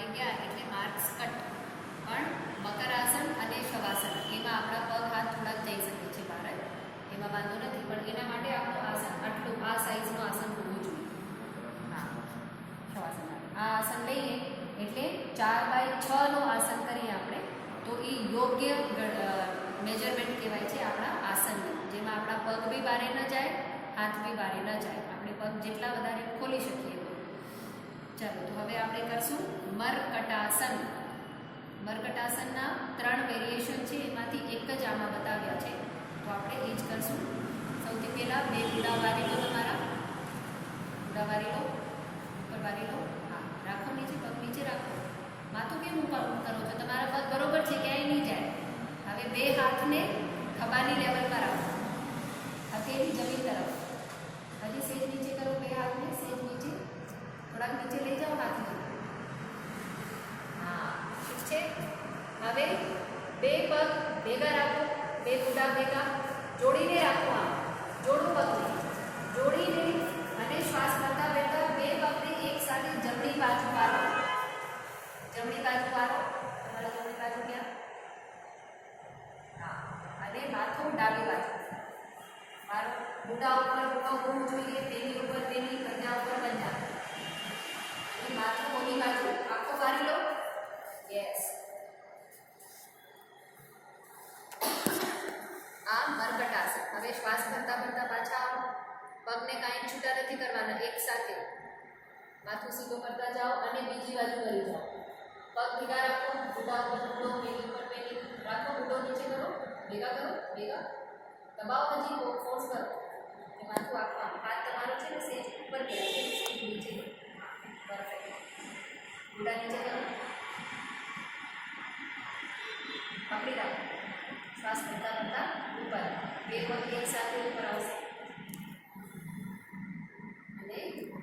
આવી ગયા એટલે માર્ક્સ કટ. પણ મકરાસન અને શવાસન એમાં આપણા પગ હાથ થોડાક જઈ શકે છે બહાર, એમાં વાંધો નથી. પણ એના માટે આપણું આસન આટલું આ સાઇઝનું આસન હોવું જોઈએ. હા, શવાસન આ આસન લઈએ એટલે 4x6 આસન કરીએ આપણે તો એ યોગ્ય મેજરમેન્ટ કહેવાય છે આપણા આસનનું, જેમાં આપણા પગ બી બારે ન જાય, હાથ બી બારે ન જાય, આપણે પગ જેટલા વધારે ખોલી શકીએ. ચાલો, તો હવે આપણે કરશું મરકટાસન. મરકટાસનના 3 વેરિએશન છે, એમાંથી એક જ આમાં બતાવ્યા છે, તો આપણે એ જ કરશું. સૌથી પહેલાં 2 ગુડા વારી લો, તમારા ગુડા વારી લો, ઉપર વારી લો. હા, રાખો નીચે, પગ નીચે રાખો. માથું કેમ ઉપર કરો છો? તમારા પગ બરોબર છે, ક્યાંય નહીં જાય. હવે 2 હાથને ખભાની લેવલ પર રાખો, હથેળી જમીન તરફ. હજી સેજ નીચે કરો, 2 હાથને સેજ નીચે, થોડાક નીચે લઈ જાઓ હાથને. હા, ઠીક છે. હવે 2 પગ ભેગા રાખો, 2 ગુડા ભેગા જોડીને રાખો. આમ જોડો પગને, જોડીને અને શ્વાસ કરતા બેઠા 2 પગને એક સાથે જમણી બાજુ વાળો. જમણી બાજુ વાળો, તમારા જમણી બાજુ ક્યાં? હા, અને માથું ડાબી બાજુ મારો. ગુડા ઉપર ગુડો હોવું જોઈએ, તેની ઉપર તેની, પંજા ઉપર પંજા. અને માથું કોની બાજુ? આખો વારી લો. યસ. આ મરકટાસન. હવે શ્વાસ ભરતા ભરતા પાછા આવો. પગને કાંઈ છૂટા નથી કરવાના, એક સાથે માથું સીધું કરતા જાઓ અને બીજી બાજુ કરી જાઓ. પગ ભેગા રાખો, ગુડા ઉપર ગુડો, પેલી ઉપર પેલી રાખો. ગુડો નીચે કરો, ભેગા કરો, ભેગા દબાવો, હજી ફોર્સ કરો. માથું આપવાનું, હાથ તમારો છે ને સેજ ઉપર ગયા છે, સેજ નીચે. હા, પરફેક્ટ. ગુડા નીચે કરો, પકડી રાખો. શ્વાસ કરતા કરતા ઉપર. 2 પગ એક સાથે ઉપર આવો.